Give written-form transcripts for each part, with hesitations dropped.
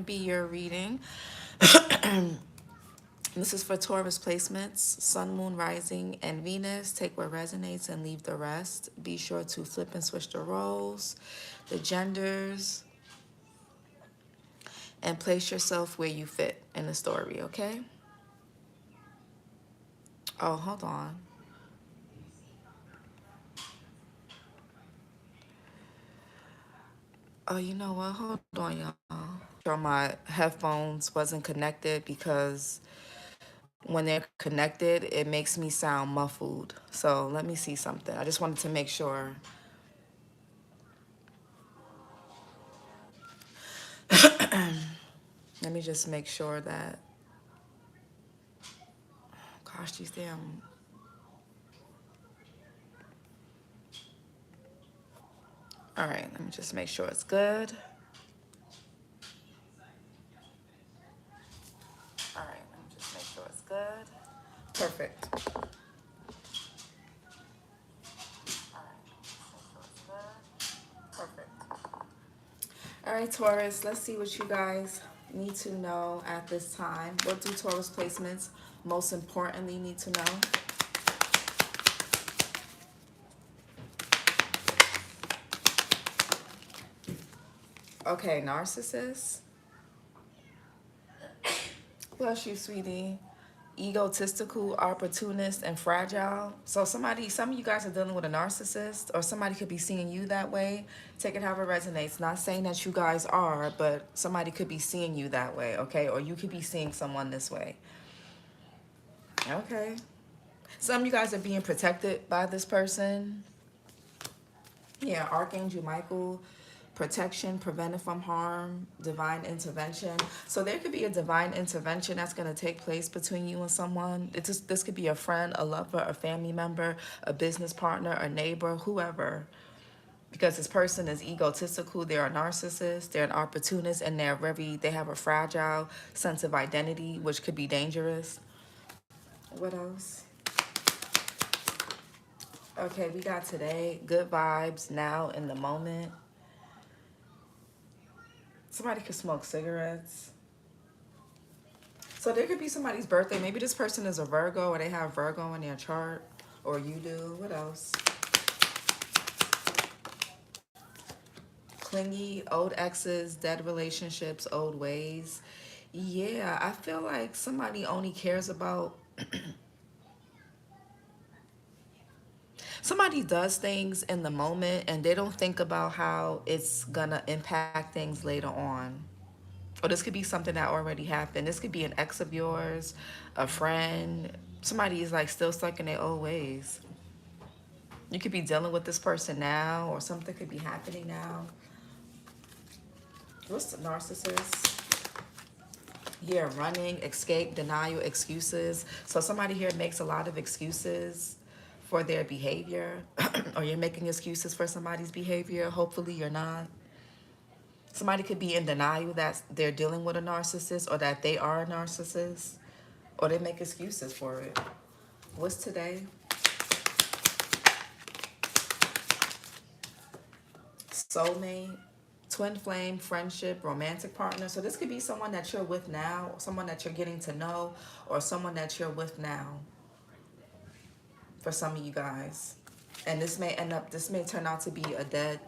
be your reading. This is for Taurus placements, Sun, Moon, Rising, and Venus. Take what resonates and leave the rest. Be sure to flip and switch the roles, the genders, and place yourself where you fit in the story, okay? Oh, hold on. Oh, you know what? Hold on, y'all. Sure, my headphones wasn't connected because when they're connected, it makes me sound muffled. So let me see something. I just wanted to make sure. Let me just make sure that, gosh, these damn. All right, let me just make sure it's good. All right, let me just make sure it's good. Perfect. All right, make sure it's good. Perfect. All right, Taurus, let's see what you guys need to know at this time. What do Taurus placements most importantly need to know? Okay, narcissist. Bless you, sweetie. Egotistical, opportunist, and fragile. So some of you guys are dealing with a narcissist, or somebody could be seeing you that way. Take it however it resonates. Not saying that you guys are, but somebody could be seeing you that way, okay? Or you could be seeing someone this way. Okay. Some of you guys are being protected by this person. Yeah, Archangel Michael, protection, prevented from harm, divine intervention. So there could be a divine intervention that's going to take place between you and someone. This could be a friend, a lover, a family member, a business partner, a neighbor, whoever. Because this person is egotistical, they're a narcissist, they're an opportunist, and they have a fragile sense of identity, which could be dangerous. What else? Okay, we got today, good vibes, now in the moment. Somebody could smoke cigarettes. So there could be somebody's birthday. Maybe this person is a Virgo, or they have Virgo in their chart, or you do. What else? Clingy, old exes, dead relationships, old ways. Yeah, I feel like somebody only cares about... Somebody does things in the moment, and they don't think about how it's gonna impact things later on. Or this could be something that already happened. This could be an ex of yours, a friend. Somebody is like still stuck in their old ways. You could be dealing with this person now, or something could be happening now. What's the narcissist? Yeah, running, escape, denial, excuses. So somebody here makes a lot of excuses for their behavior, or you're making excuses for somebody's behavior. Hopefully you're not. Somebody could be in denial that they're dealing with a narcissist, or that they are a narcissist, or they make excuses for it. What's today? Soulmate, twin flame, friendship, romantic partner. So this could be someone that you're with now, someone that you're getting to know, or someone that you're with now for some of you guys. And this may turn out to be a dead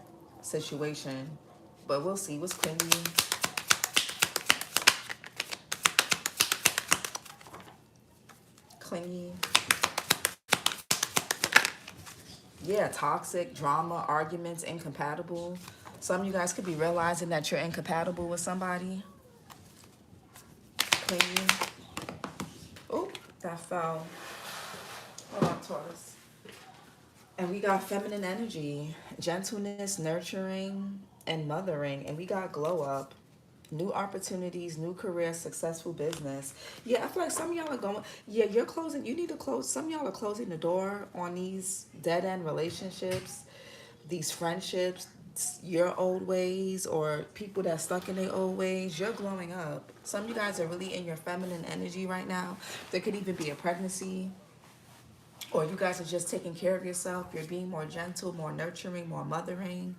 situation, but we'll see. What's clingy? Clingy. Yeah, toxic, drama, arguments, incompatible. Some of you guys could be realizing that you're incompatible with somebody. Clingy. Oh, that fell. Hold on, Taurus. And we got feminine energy, gentleness, nurturing, and mothering. And we got glow up, new opportunities, new career, successful business. Yeah, I feel like some of y'all are going, yeah, you're closing, you need to close, some of y'all are closing the door on these dead-end relationships, these friendships, your old ways, or people that stuck in their old ways. You're glowing up. Some of you guys are really in your feminine energy right now. There could even be a pregnancy, or you guys are just taking care of yourself. You're being more gentle, more nurturing, more mothering.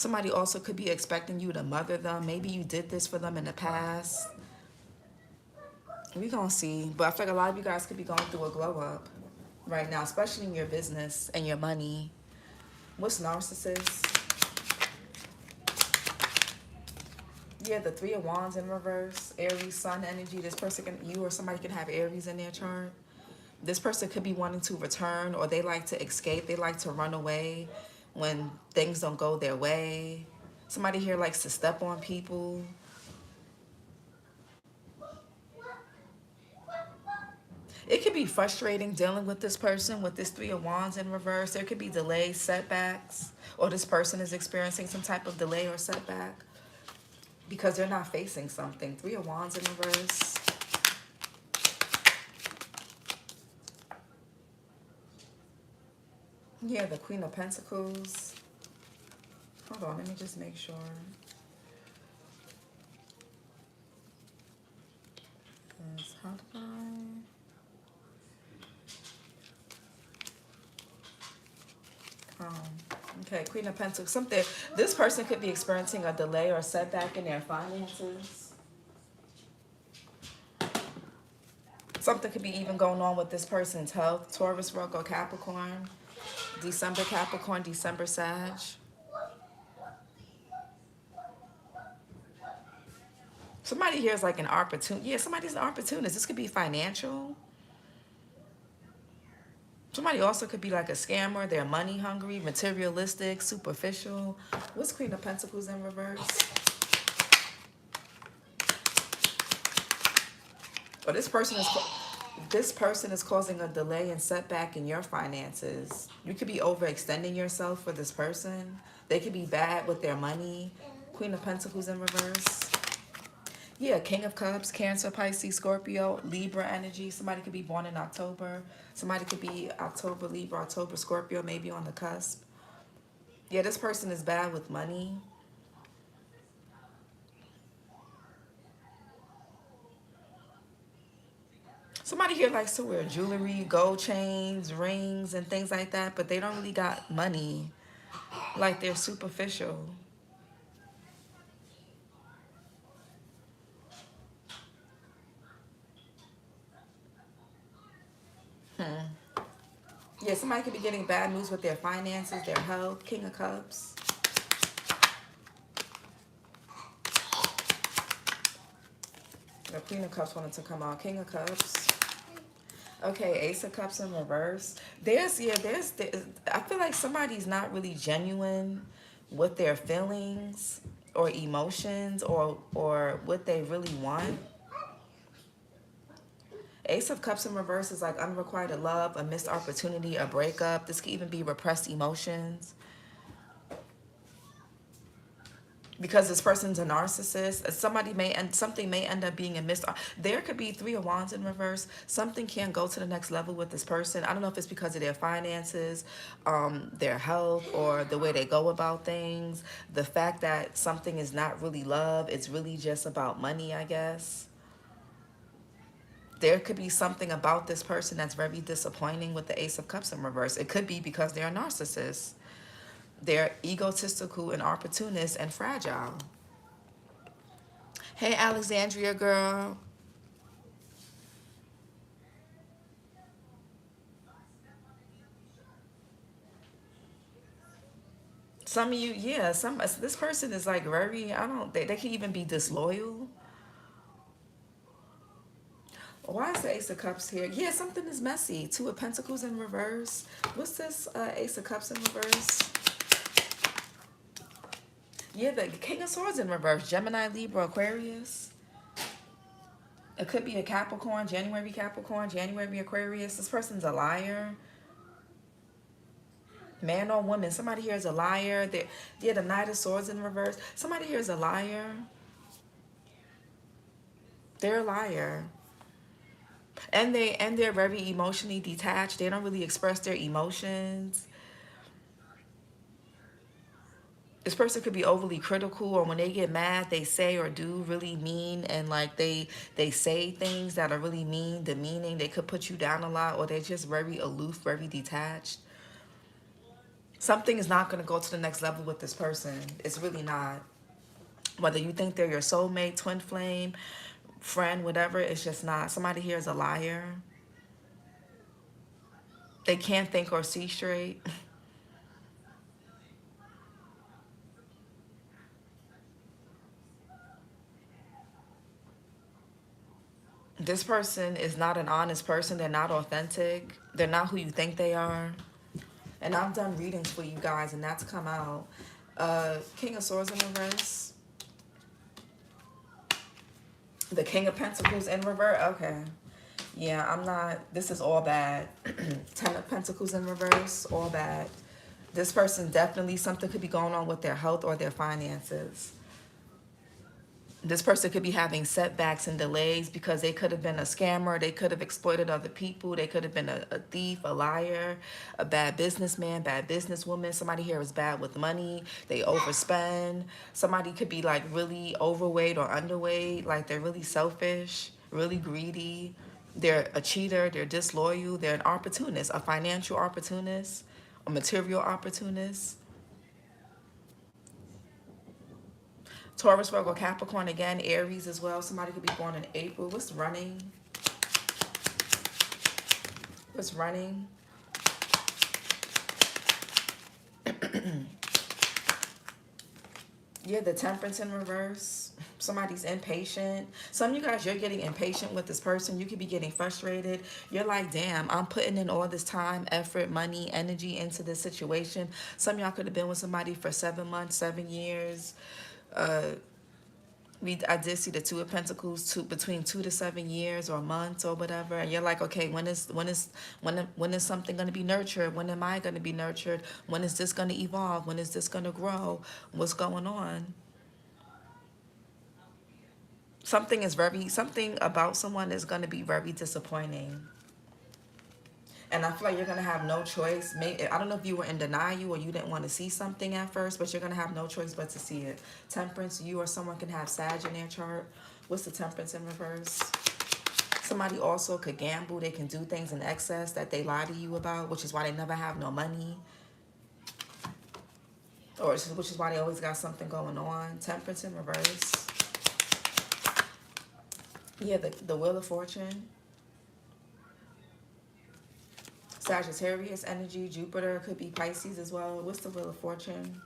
Somebody also could be expecting you to mother them. Maybe you did this for them in the past. We're going to see. But I feel like a lot of you guys could be going through a glow up right now, especially in your business and your money. What's narcissist? Yeah, the Three of Wands in reverse. Aries, Sun energy. This person can, you or somebody can have Aries in their chart. This person could be wanting to return, or they like to escape. They like to run away when things don't go their way. Somebody here likes to step on people. It could be frustrating dealing with this person with this Three of Wands in reverse. There could be delays, setbacks, or this person is experiencing some type of delay or setback because they're not facing something. Three of Wands in reverse. Yeah, the Queen of Pentacles. Hold on, let me just make sure. How do I... Okay, Queen of Pentacles. Something. This person could be experiencing a delay or setback in their finances. Something could be even going on with this person's health. Taurus, Virgo, Capricorn. December Capricorn, December Sag. Somebody here is like an opportunist. Yeah, somebody's an opportunist. This could be financial. Somebody also could be like a scammer. They're money hungry, materialistic, superficial. What's Queen of Pentacles in reverse? Oh, this person is causing a delay and setback in your finances. You could be overextending yourself for this person. They could be bad with their money. Queen of Pentacles in reverse. Yeah, King of Cups, Cancer, Pisces, Scorpio, Libra energy. Somebody could be born in October. Somebody could be October, Libra, October, Scorpio, maybe on the cusp. Yeah, this person is bad with money. Somebody here likes to wear jewelry, gold chains, rings, and things like that, but they don't really got money. Like, they're superficial. Yeah, somebody could be getting bad news with their finances, their health. King of Cups. The Queen of Cups wanted to come out. King of Cups. Okay, Ace of Cups in reverse. I feel like somebody's not really genuine with their feelings or emotions or what they really want. Ace of Cups in reverse is like unrequited love, a missed opportunity, a breakup. This could even be repressed emotions. Because this person's a narcissist, something may end up being a missed. There could be Three of Wands in reverse. Something can't go to the next level with this person. I don't know if it's because of their finances, their health, or the way they go about things. The fact that something is not really love, it's really just about money, I guess. There could be something about this person that's very disappointing with the Ace of Cups in reverse. It could be because they're a narcissist. They're egotistical and opportunist and fragile. Hey, Alexandria girl. Some of you, yeah, this person is like very, they can even be disloyal. Why is the Ace of Cups here? Yeah, something is messy. Two of Pentacles in reverse. What's this Ace of Cups in reverse? Yeah, the King of Swords in reverse. Gemini, Libra, Aquarius. It could be a Capricorn, January Aquarius. This person's a liar. Man or woman. Somebody here is a liar. Yeah, the Knight of Swords in reverse. Somebody here is a liar. They're a liar. And they're very emotionally detached. They don't really express their emotions. This person could be overly critical, or when they get mad, they say or do really mean, and like they say things that are really mean, demeaning. They could put you down a lot, or they're just very aloof, very detached. Something is not going to go to the next level with this person. It's really not. Whether you think they're your soulmate, twin flame, friend, whatever, it's just not. Somebody here is a liar. They can't think or see straight. This person is not an honest person. They're not authentic. They're not who you think they are. And I've done readings for you guys, and that's come out. King of Swords in reverse. The King of Pentacles in reverse. Okay. Yeah, I'm not. This is all bad. Ten of Pentacles in reverse. All bad. This person definitely, something could be going on with their health or their finances. This person could be having setbacks and delays because they could have been a scammer. They could have exploited other people. They could have been a thief, a liar, a bad businessman, bad businesswoman. Somebody here is bad with money. They overspend. Somebody could be like really overweight or underweight. Like they're really selfish, really greedy. They're a cheater. They're disloyal. They're an opportunist, a financial opportunist, a material opportunist. Taurus, Virgo, Capricorn, again, Aries as well. Somebody could be born in April. What's running? What's running? Yeah, the Temperance in reverse. Somebody's impatient. Some of you guys, you're getting impatient with this person. You could be getting frustrated. You're like, damn, I'm putting in all this time, effort, money, energy into this situation. Some of y'all could have been with somebody for 7 months, 7 years. I did see the Two of Pentacles, between 2 to 7 years or months or whatever, and you're like, okay, when is something going to be nurtured? When am I going to be nurtured? When is this going to evolve? When is this going to grow? What's going on? Something about someone is going to be very disappointing. And I feel like you're going to have no choice. Maybe, I don't know if you were in denial or you didn't want to see something at first, but you're going to have no choice but to see it. Temperance, you or someone can have Sag in their chart. What's the Temperance in reverse? Somebody also could gamble. They can do things in excess that they lie to you about, which is why they never have no money. Which is why they always got something going on. Temperance in reverse. Yeah, the Wheel of Fortune. Sagittarius energy, Jupiter, could be Pisces as well. What's the Wheel of Fortune?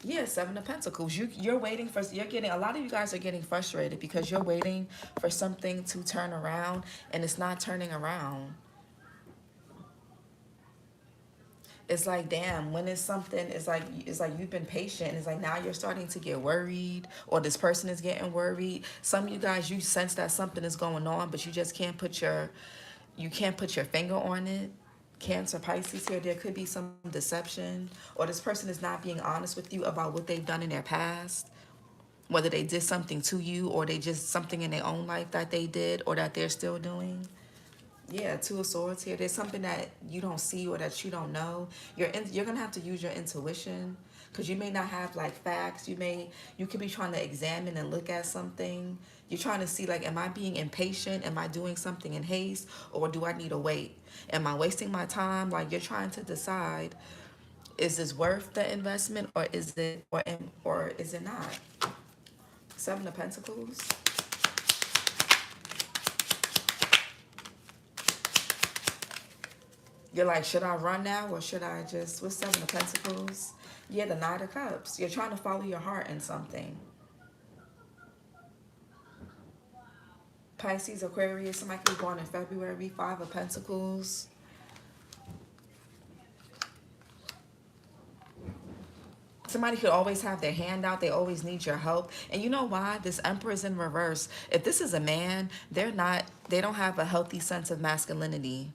Yeah, Seven of Pentacles. You're waiting for, a lot of you guys are getting frustrated because you're waiting for something to turn around and it's not turning around. It's like, damn, when it's something, it's like you've been patient. It's like now you're starting to get worried, or this person is getting worried. Some of you guys, you sense that something is going on, but you just can't put your finger on it. Cancer, Pisces here, there could be some deception, or this person is not being honest with you about what they've done in their past, whether they did something to you or they just something in their own life that they did or that they're still doing. Yeah, Two of Swords here. There's something that you don't see or that you don't know. You're gonna have to use your intuition, because you may not have like facts. You could be trying to examine and look at something. You're trying to see, like, am I being impatient? Am I doing something in haste, or do I need to wait? Am I wasting my time? Like, you're trying to decide, is this worth the investment, or is it not? Seven of Pentacles. You're like, should I run now or should I just, what's Seven of Pentacles? Yeah, the Knight of Cups. You're trying to follow your heart in something. Pisces, Aquarius, somebody could be born in February. Five of Pentacles. Somebody could always have their hand out. They always need your help. And you know why? This Emperor is in reverse. If this is a man, they don't have a healthy sense of masculinity.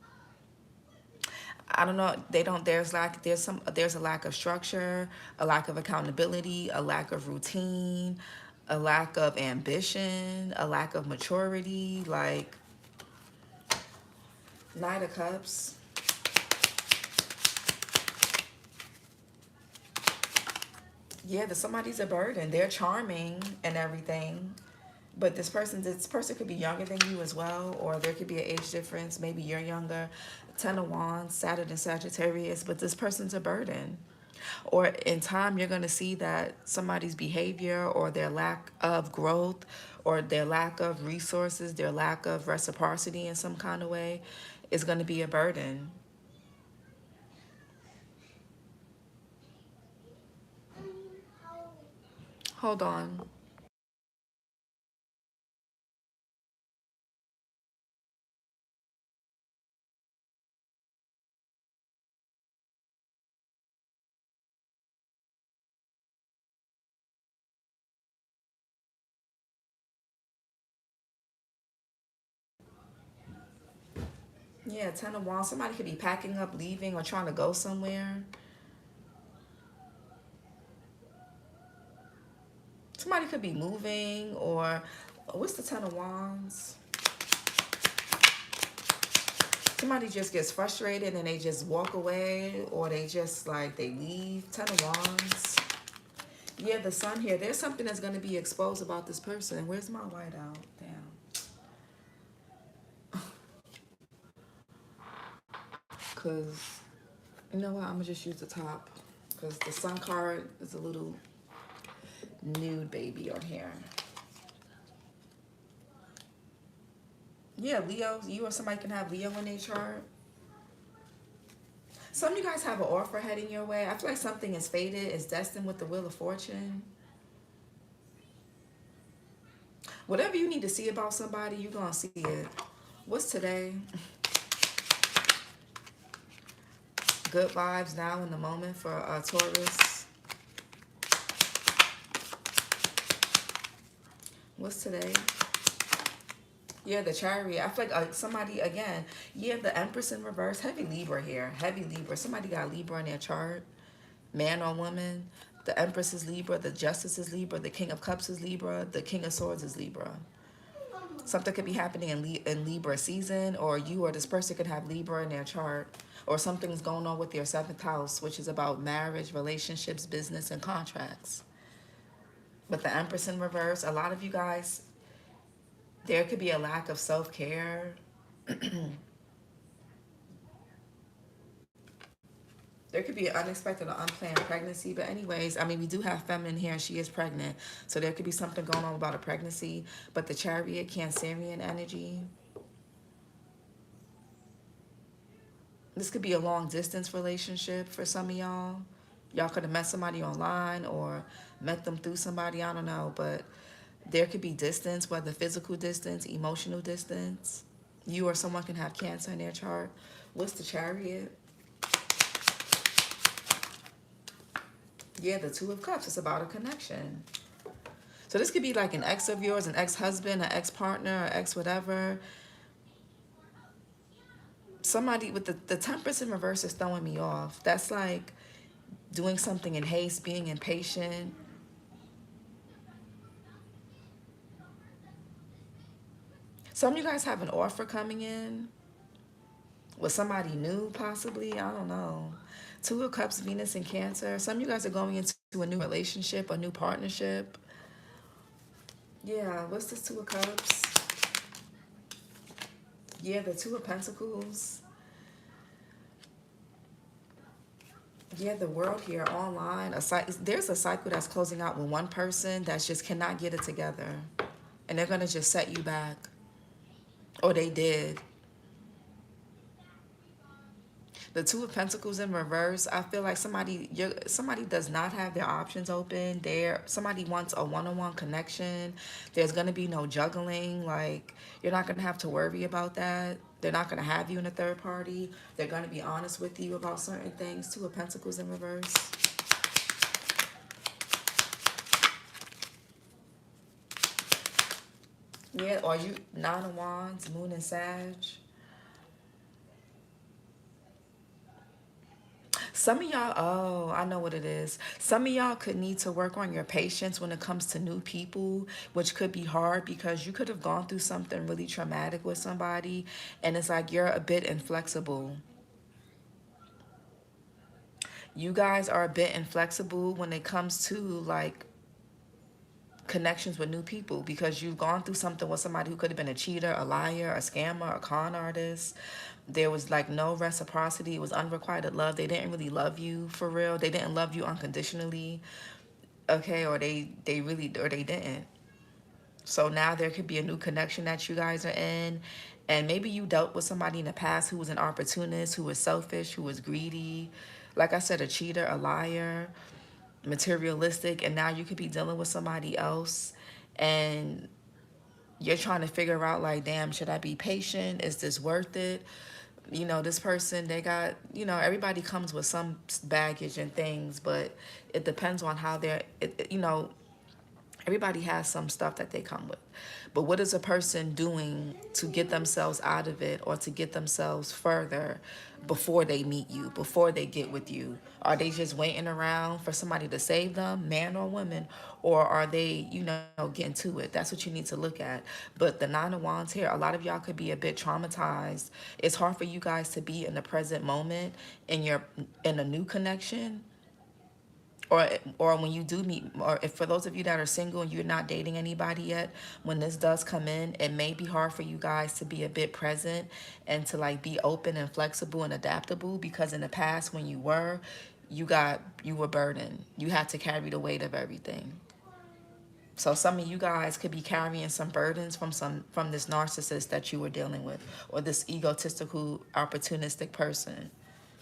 I don't know. There's a lack of structure, a lack of accountability, a lack of routine, a lack of ambition, a lack of maturity. Like, Knight of Cups. Yeah, somebody's a burden. They're charming and everything. But this person could be younger than you as well, or there could be an age difference. Maybe you're younger. Ten of Wands, Saturn and Sagittarius, but this person's a burden. Or in time, you're going to see that somebody's behavior or their lack of growth or their lack of resources, their lack of reciprocity in some kind of way is going to be a burden. Hold on. Yeah, Ten of Wands. Somebody could be packing up, leaving, or trying to go somewhere. Somebody could be moving, or what's the Ten of Wands? Somebody just gets frustrated and they just walk away, or they just like they leave. Ten of Wands. Yeah, the Sun here. There's something that's going to be exposed about this person. Where's my whiteout? Damn. Because, you know what? I'm going to just use the top. Because the Sun card is a little nude baby on here. Yeah, Leo. You or somebody can have Leo in their chart. Some of you guys have an offer heading your way. I feel like something is fated, is destined with the Wheel of Fortune. Whatever you need to see about somebody, you're going to see it. What's today? Good vibes now in the moment for Taurus. What's today? Yeah, the Chariot. I feel like somebody, again, yeah, the Empress in reverse. Heavy Libra here. Heavy Libra. Somebody got Libra in their chart. Man or woman. The Empress is Libra. The Justice is Libra. The King of Cups is Libra. The King of Swords is Libra. Something could be happening in Libra season, or you or this person could have Libra in their chart, or something's going on with your 7th house, which is about marriage, relationships, business, and contracts. But the Empress in reverse, a lot of you guys, there could be a lack of self-care. There could be an unexpected or unplanned pregnancy. But anyways, I mean, we do have feminine here and she is pregnant. So there could be something going on about a pregnancy. But the Chariot, Cancerian energy. This could be a long distance relationship for some of y'all. Y'all could have met somebody online or met them through somebody, I don't know. But there could be distance, whether physical distance, emotional distance. You or someone can have Cancer in their chart. What's the Chariot? Yeah, the Two of Cups. It's about a connection. So this could be like an ex of yours, an ex-husband, an ex-partner, or ex-whatever. Somebody with the Temperance in reverse is throwing me off. That's like doing something in haste, being impatient. Some of you guys have an offer coming in with somebody new, possibly. I don't know. Two of Cups, Venus and Cancer. Some of you guys are going into a new relationship, a new partnership. Yeah, what's this Two of Cups? Yeah, the Two of Pentacles. Yeah, the World here online. There's a cycle that's closing out with one person that just cannot get it together. And they're going to just set you back. Or they did. The Two of Pentacles in reverse. I feel like somebody does not have their options open. Somebody wants a one-on-one connection. There's going to be no juggling. Like, you're not going to have to worry about that. They're not going to have you in a third party. They're going to be honest with you about certain things. Two of Pentacles in reverse. Yeah, or you, Nine of Wands, Moon and Sag. Some of y'all, oh, I know what it is. Some of y'all could need to work on your patience when it comes to new people, which could be hard because you could have gone through something really traumatic with somebody, and it's like you're a bit inflexible. You guys are a bit inflexible when it comes to like connections with new people because you've gone through something with somebody who could have been a cheater, a liar, a scammer, a con artist. There was like no reciprocity. It was unrequited love. They didn't really love you for real. They didn't love you unconditionally. Okay, or they really, or they didn't. So now there could be a new connection that you guys are in. And maybe you dealt with somebody in the past who was an opportunist, who was selfish, who was greedy. Like I said, a cheater, a liar, materialistic. And now you could be dealing with somebody else. And you're trying to figure out, like, damn, should I be patient? Is this worth it? You know, this person, they got, you know, everybody comes with some baggage and things, but it depends on how they're, you know, everybody has some stuff that they come with. But what is a person doing to get themselves out of it or to get themselves further before they meet you, before they get with you? Are they just waiting around for somebody to save them, man or woman? Or are they, you know, getting to it? That's what you need to look at. But the Nine of Wands here, a lot of y'all could be a bit traumatized. It's hard for you guys to be in the present moment in a new connection, or when you do meet, or if for those of you that are single and you're not dating anybody yet, when this does come in, it may be hard for you guys to be a bit present and to like be open and flexible and adaptable, because in the past when you were burdened. You had to carry the weight of everything. So some of you guys could be carrying some burdens from this narcissist that you were dealing with, or this egotistical, opportunistic person.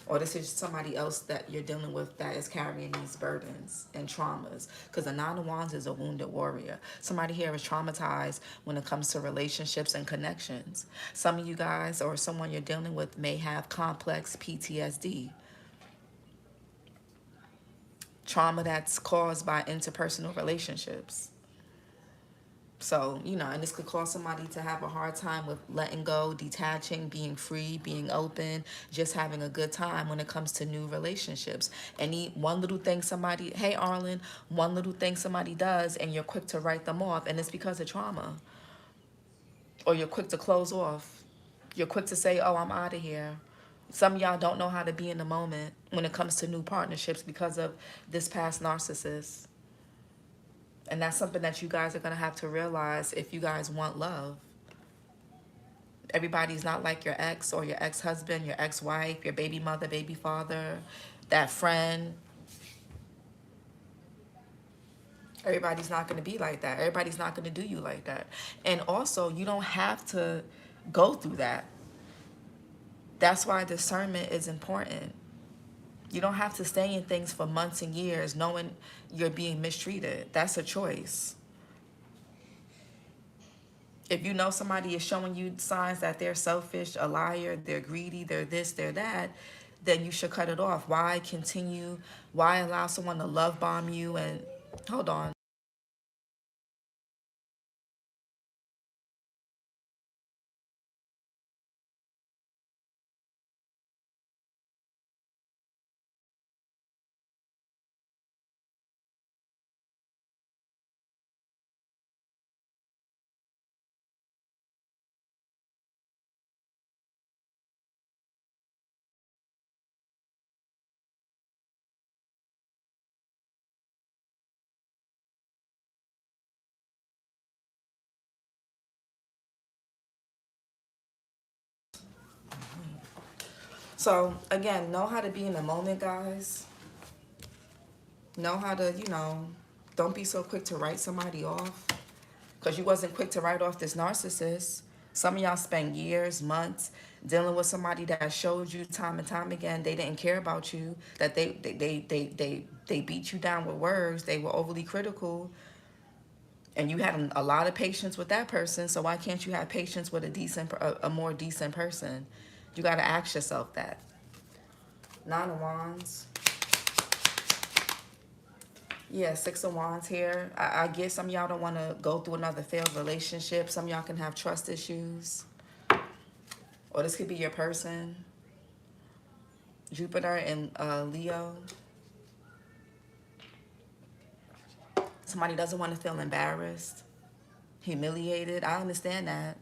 Or this is somebody else that you're dealing with that is carrying these burdens and traumas. Because the Nine of Wands is a wounded warrior. Somebody here is traumatized when it comes to relationships and connections. Some of you guys or someone you're dealing with may have complex PTSD. Trauma that's caused by interpersonal relationships. So, you know, and this could cause somebody to have a hard time with letting go, detaching, being free, being open, just having a good time when it comes to new relationships. One little thing somebody, hey, Arlen, one little thing somebody does and you're quick to write them off, and it's because of trauma. Or you're quick to close off. You're quick to say, oh, I'm out of here. Some of y'all don't know how to be in the moment when it comes to new partnerships because of this past narcissist. And that's something that you guys are going to have to realize if you guys want love. Everybody's not like your ex or your ex-husband, your ex-wife, your baby mother, baby father, that friend. Everybody's not going to be like that. Everybody's not going to do you like that. And also, you don't have to go through that. That's why discernment is important. You don't have to stay in things for months and years knowing you're being mistreated. That's a choice. If you know somebody is showing you signs that they're selfish, a liar, they're greedy, they're this, they're that, then you should cut it off. Why continue? Why allow someone to love bomb you? And hold on. So again, know how to be in the moment, guys. Know how to, don't be so quick to write somebody off. Because you wasn't quick to write off this narcissist. Some of y'all spent years, months dealing with somebody that showed you time and time again they didn't care about you, that they beat you down with words, they were overly critical, and you had a lot of patience with that person. So why can't you have patience with a more decent person? You got to ask yourself that. Nine of Wands. Yeah, Six of Wands here. I guess some of y'all don't want to go through another failed relationship. Some of y'all can have trust issues. Or this could be your person. Jupiter and Leo. Somebody doesn't want to feel embarrassed, humiliated. I understand that.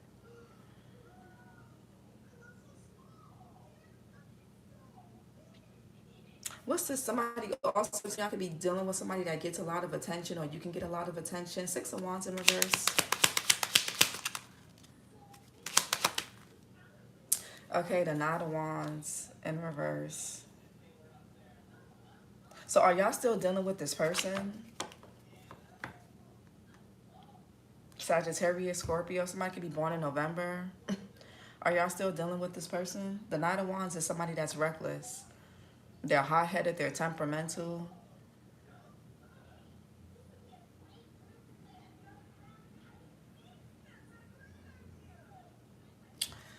What's this? Somebody also, y'all could be dealing with somebody that gets a lot of attention, or you can get a lot of attention. Six of Wands in reverse. Okay, the Knight of Wands in reverse. So are y'all still dealing with this person? Sagittarius, Scorpio. Somebody could be born in November. Are y'all still dealing with this person? The Knight of Wands is somebody that's reckless. They're hot-headed. They're temperamental.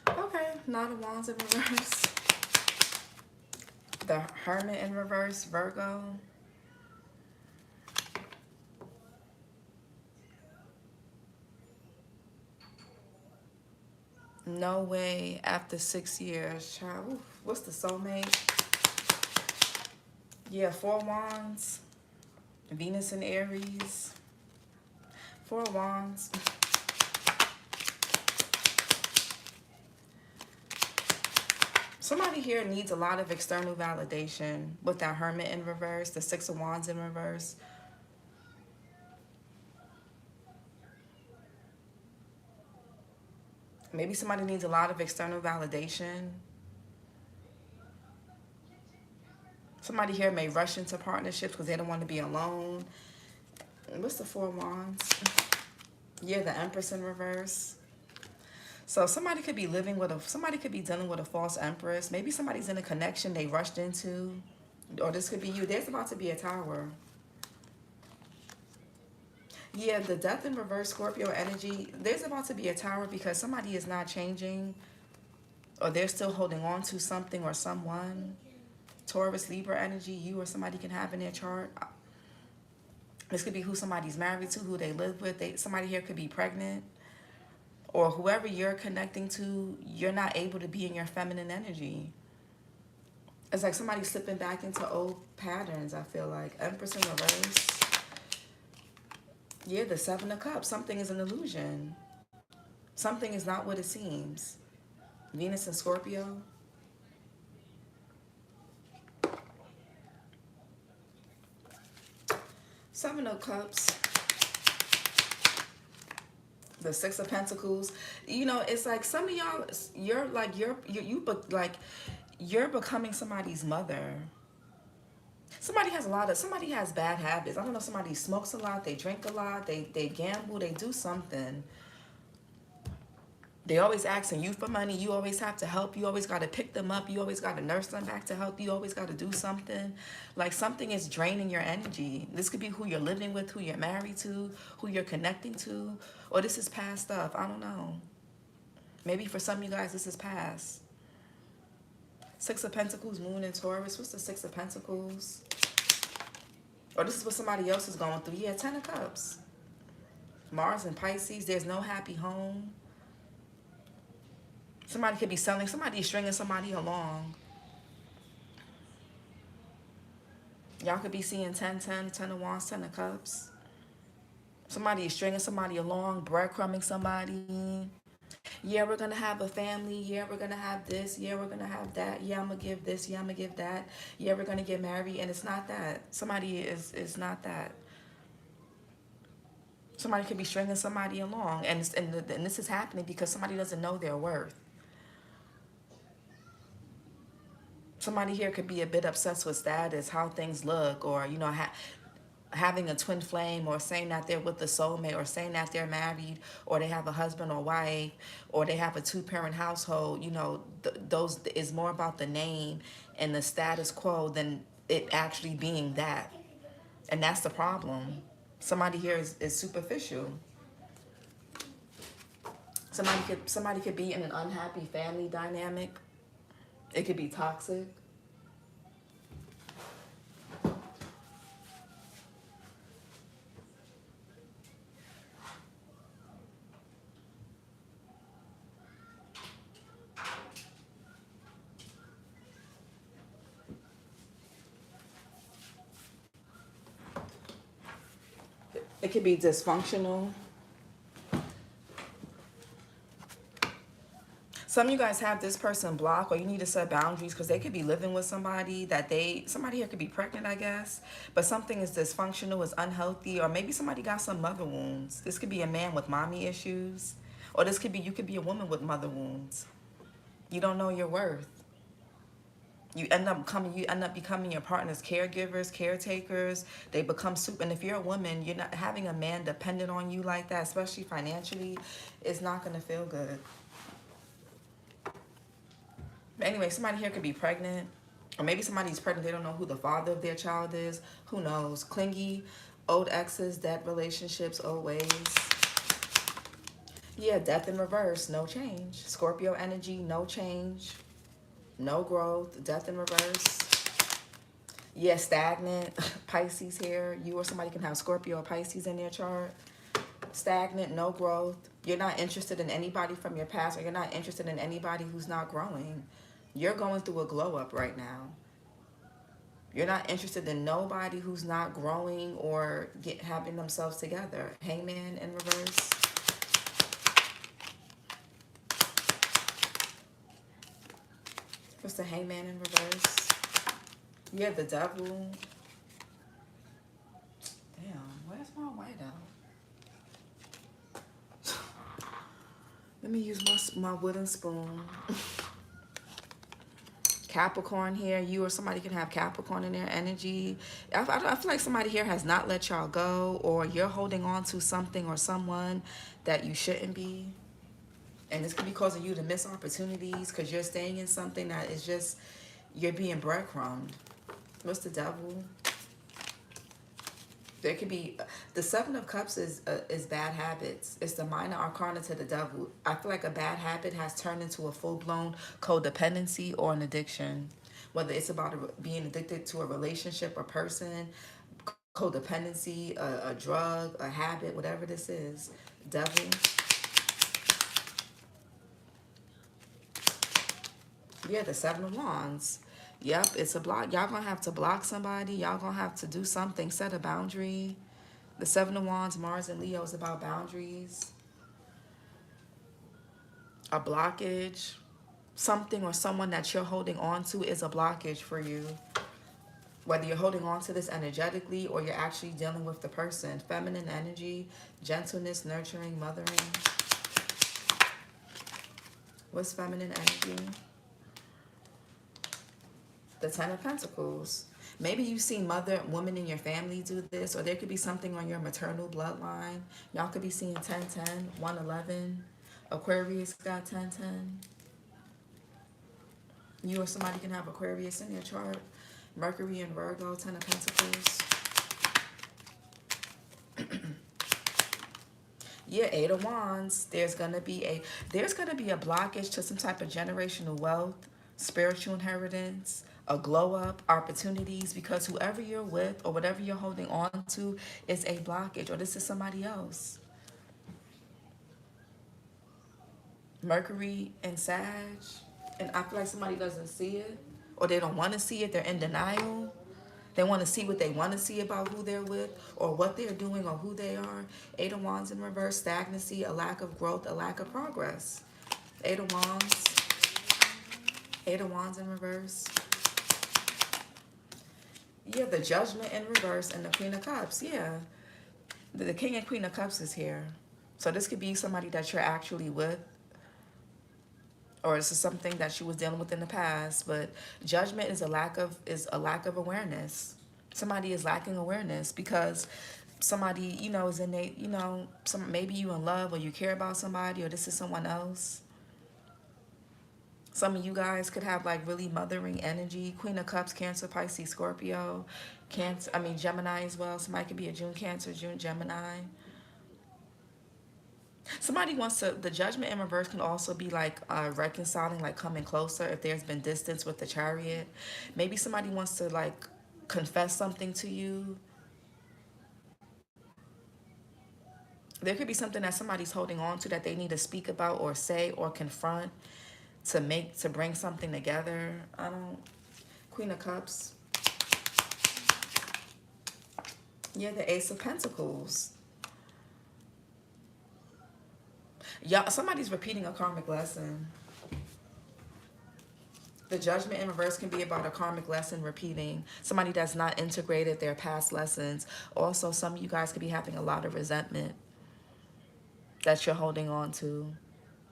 Okay, Knight of Wands in reverse. The Hermit in reverse, Virgo. No way after 6 years, child. Oof, what's the soulmate? Yeah, Four Wands. Venus in Aries. Four Wands. Somebody here needs a lot of external validation with that Hermit in reverse, the Six of Wands in reverse. Maybe somebody needs a lot of external validation. Somebody here may rush into partnerships because they don't want to be alone. What's the Four Wands? Yeah, the Empress in reverse. So somebody could be living with somebody could be dealing with a false Empress. Maybe somebody's in a connection they rushed into. Or this could be you. There's about to be a Tower. Yeah, the Death in reverse, Scorpio energy. There's about to be a Tower because somebody is not changing. Or they're still holding on to something or someone. Taurus, Libra energy, you or somebody can have in their chart. This could be who somebody's married to, who they live with. Somebody here could be pregnant. Or whoever you're connecting to, you're not able to be in your feminine energy. It's like somebody slipping back into old patterns, I feel like. Empress in reverse. Yeah, the Seven of Cups. Something is an illusion. Something is not what it seems. Venus and Scorpio. Seven of Cups. The Six of Pentacles. You know, it's like some of y'all, you're becoming somebody's mother. Somebody has bad habits. I don't know, somebody smokes a lot, they drink a lot, they gamble, they do something. They always asking you for money. You always have to help. You always got to pick them up. You always got to nurse them back to health. You always got to do something. Like something is draining your energy. This could be who you're living with, who you're married to, who you're connecting to. Or this is past stuff. I don't know. Maybe for some of you guys, this is past. Six of Pentacles, Moon and Taurus. What's the Six of Pentacles? Or this is what somebody else is going through. Yeah, Ten of Cups. Mars and Pisces. There's no happy home. Somebody could be selling. Somebody is stringing somebody along. Y'all could be seeing 10, 10, 10 of Wands, 10 of Cups. Somebody is stringing somebody along, breadcrumbing somebody. Yeah, we're going to have a family. Yeah, we're going to have this. Yeah, we're going to have that. Yeah, I'm going to give this. Yeah, I'm going to give that. Yeah, we're going to get married. And it's not that. Somebody is not that. Somebody could be stringing somebody along. And this is happening because somebody doesn't know their worth. Somebody here could be a bit obsessed with status, how things look, or, you know, having a twin flame, or saying that they're with the soulmate, or saying that they're married, or they have a husband or wife, or they have a two-parent household. You know, those is more about the name and the status quo than it actually being that. And that's the problem. Somebody here is superficial. Somebody could be in an unhappy family dynamic. It could be toxic. It could be dysfunctional. Some of you guys have this person blocked, or you need to set boundaries because they could be living with somebody that somebody here could be pregnant, I guess, but something is dysfunctional, is unhealthy, or maybe somebody got some mother wounds. This could be a man with mommy issues, or this could be, you could be a woman with mother wounds. You don't know your worth. You end up becoming your partner's caregivers, caretakers. They become super, and if you're a woman, you're not having a man dependent on you like that, especially financially, it's not going to feel good. But anyway, somebody here could be pregnant, or maybe somebody's pregnant, they don't know who the father of their child is. Who knows? Clingy, old exes, dead relationships, old ways. Yeah, death in reverse, no change. Scorpio energy, no change, no growth, death in reverse. Yeah, stagnant. Pisces here. You or somebody can have Scorpio or Pisces in their chart. Stagnant, no growth. You're not interested in anybody from your past, or you're not interested in anybody who's not growing. You're going through a glow up right now. You're not interested in nobody who's not growing or having themselves together. Hangman in reverse. What's the hangman in reverse? Yeah, the devil. Damn, where's my whiteout? Let me use my wooden spoon. Capricorn here. You or somebody can have Capricorn in their energy. I feel like somebody here has not let y'all go, or you're holding on to something or someone that you shouldn't be. And this could be causing you to miss opportunities because you're staying in something that is just, you're being breadcrumbed. What's the devil? There could be, the Seven of Cups is bad habits. It's the minor arcana to the devil. I feel like a bad habit has turned into a full-blown codependency or an addiction. Whether it's about being addicted to a relationship or person, codependency, a drug, a habit, whatever this is. Devil. Yeah, the Seven of Wands. Yep, it's a block. Y'all gonna have to block somebody. Y'all gonna have to do something, set a boundary. The Seven of Wands, Mars and Leo is about boundaries. A blockage. Something or someone that you're holding on to is a blockage for you. Whether you're holding on to this energetically or you're actually dealing with the person. Feminine energy, gentleness, nurturing, mothering. What's feminine energy? The Ten of Pentacles. Maybe you've seen women in your family do this, or there could be something on your maternal bloodline. Y'all could be seeing 10-10, 111. Aquarius got 10-10. You or somebody can have Aquarius in your chart. Mercury and Virgo, Ten of Pentacles. Yeah, Eight of Wands. There's gonna be a blockage to some type of generational wealth, spiritual inheritance, a glow up, opportunities, because whoever you're with or whatever you're holding on to is a blockage, or this is somebody else. Mercury and Sag, and I feel like somebody doesn't see it, or they don't want to see it. They're in denial. They want to see what they want to see about who they're with or what they're doing or who they are. Eight of Wands in reverse, stagnancy, a lack of growth, a lack of progress. Eight of Wands. Eight of Wands in reverse. Yeah, the Judgment in reverse and the Queen of Cups. Yeah, the King and Queen of Cups is here. So this could be somebody that you're actually with, or this is something that she was dealing with in the past. But Judgment is a lack of awareness. Somebody is lacking awareness because somebody, you know, is in a, you know, maybe you in love or you care about somebody, or this is someone else. Some of you guys could have like really mothering energy. Queen of Cups, Cancer, Pisces, Scorpio, Gemini as well. Somebody could be a June Cancer, June Gemini. Somebody wants to, the Judgment in reverse can also be like reconciling, like coming closer if there's been distance with the Chariot. Maybe somebody wants to like confess something to you. There could be something that somebody's holding on to that they need to speak about or say or confront to bring something together. Queen of Cups. Yeah, the Ace of Pentacles. Yeah, somebody's repeating a karmic lesson. The Judgment in reverse can be about a karmic lesson repeating. Somebody that's not integrated their past lessons. Also, some of you guys could be having a lot of resentment that you're holding on to.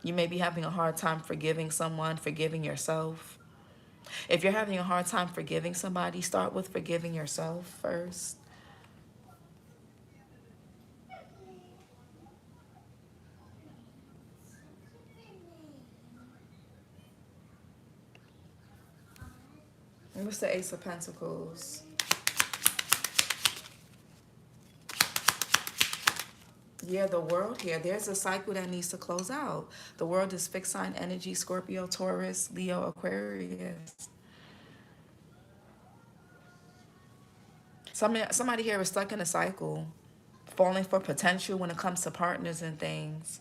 You may be having a hard time forgiving someone, forgiving yourself. If you're having a hard time forgiving somebody, start with forgiving yourself first. And what's the Ace of Pentacles? Yeah, the world here. There's a cycle that needs to close out. The world is fixed sign energy, Scorpio, Taurus, Leo, Aquarius. Somebody here is stuck in a cycle, falling for potential when it comes to partners and things.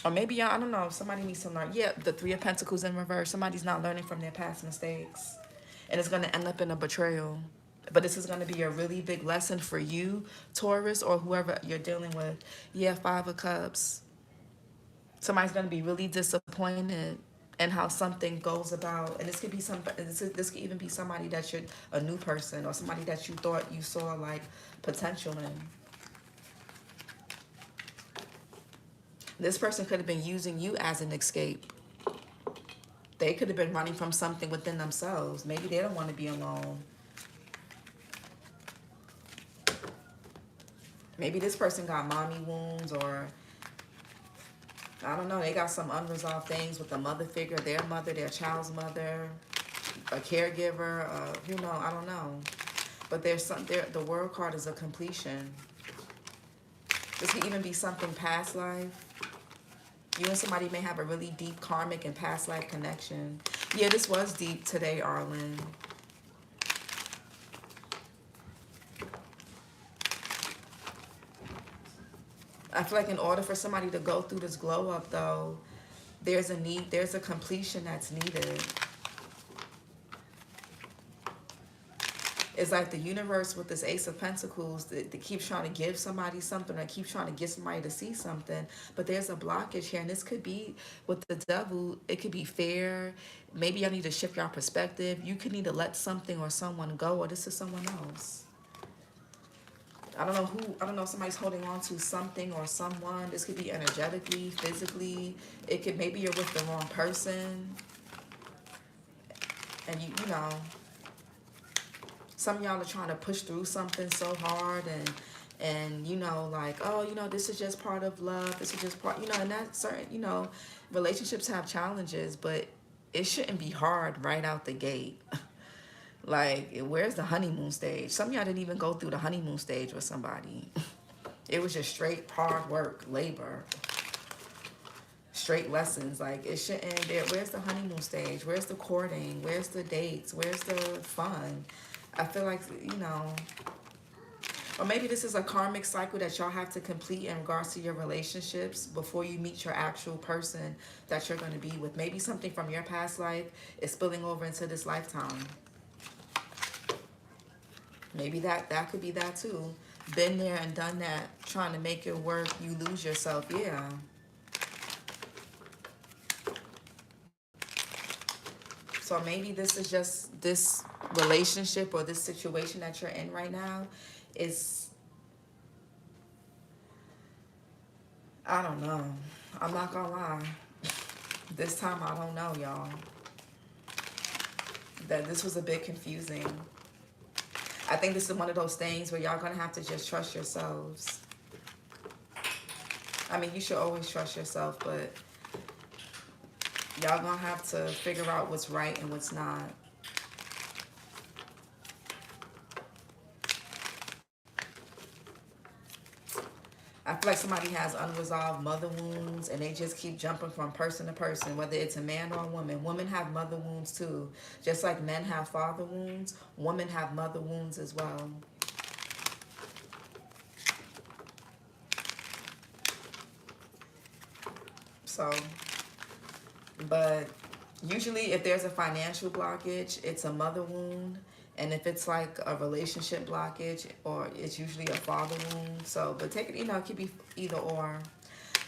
Or maybe y'all, I don't know, somebody needs to learn. Yeah, the Three of Pentacles in reverse. Somebody's not learning from their past mistakes. And it's going to end up in a betrayal. But this is going to be a really big lesson for you, Taurus, or whoever you're dealing with. Yeah, Five of Cups. Somebody's going to be really disappointed in how something goes about. And this could be this could even be somebody that you're a new person, or somebody that you thought you saw like potential in. This person could have been using you as an escape. They could have been running from something within themselves. Maybe they don't want to be alone. Maybe this person got mommy wounds, or I don't know, they got some unresolved things with the mother figure, their mother, their child's mother, a caregiver, you know, I don't know. But there's some there. The World card is a completion. This could even be something past life. You and somebody may have a really deep karmic and past life connection. Yeah, this was deep today, Arlen. I feel like in order for somebody to go through this glow up, though, there's a need, there's a completion that's needed. It's like the universe with this Ace of Pentacles that keeps trying to give somebody something, or keeps trying to get somebody to see something. But there's a blockage here. And this could be with the Devil. It could be fair. Maybe y'all need to shift your perspective. You could need to let something or someone go, or this is someone else. I don't know who. I don't know if somebody's holding on to something or someone. This could be energetically, physically. It could, maybe you're with the wrong person. And you know, some of y'all are trying to push through something so hard, and you know, like, oh, you know, this is just part of love. This is just part, you know, and that's certain, you know, relationships have challenges, but it shouldn't be hard right out the gate. Like, where's the honeymoon stage? Some of y'all didn't even go through the honeymoon stage with somebody. It was just straight hard work, labor, straight lessons. Like, it shouldn't, there. Where's the honeymoon stage? Where's the courting? Where's the dates? Where's the fun? I feel like, you know, or maybe this is a karmic cycle that y'all have to complete in regards to your relationships before you meet your actual person that you're going to be with. Maybe something from your past life is spilling over into this lifetime. Maybe that could be that too. Been there and done that, trying to make it work, you lose yourself. Yeah. So maybe this is just this relationship or this situation that you're in right now is, I don't know. I'm not gonna lie. This time I don't know, y'all. That this was a bit confusing. I think this is one of those things where y'all gonna have to just trust yourselves. I mean, you should always trust yourself, but y'all gonna have to figure out what's right and what's not. I feel like somebody has unresolved mother wounds, and they just keep jumping from person to person, whether it's a man or a woman. Women have mother wounds too. Just like men have father wounds, women have mother wounds as well. So, but usually if there's a financial blockage, it's a mother wound. And if it's like a relationship blockage, or it's usually a father wound. So, but take it, you know, it could be either or.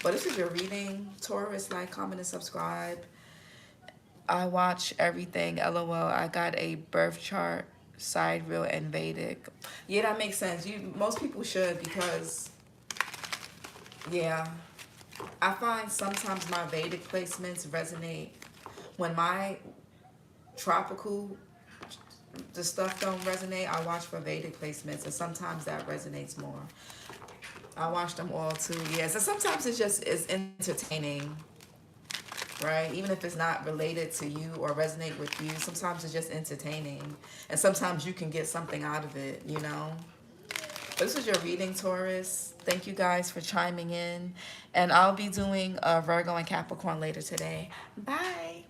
But this is your reading, Taurus. Like, comment, and subscribe. I watch everything. LOL. I got a birth chart, sidereal, and Vedic. Yeah, that makes sense. Most people should, because yeah, I find sometimes my Vedic placements resonate when my tropical the stuff don't resonate. I watch for Vedic placements, and sometimes that resonates more. I watch them all too. Yeah, so sometimes it's just is entertaining, right? Even if it's not related to you or resonate with you, sometimes it's just entertaining, and sometimes you can get something out of it, you know. But this is your reading, Taurus. Thank you guys for chiming in, and I'll be doing a Virgo and Capricorn later today. Bye.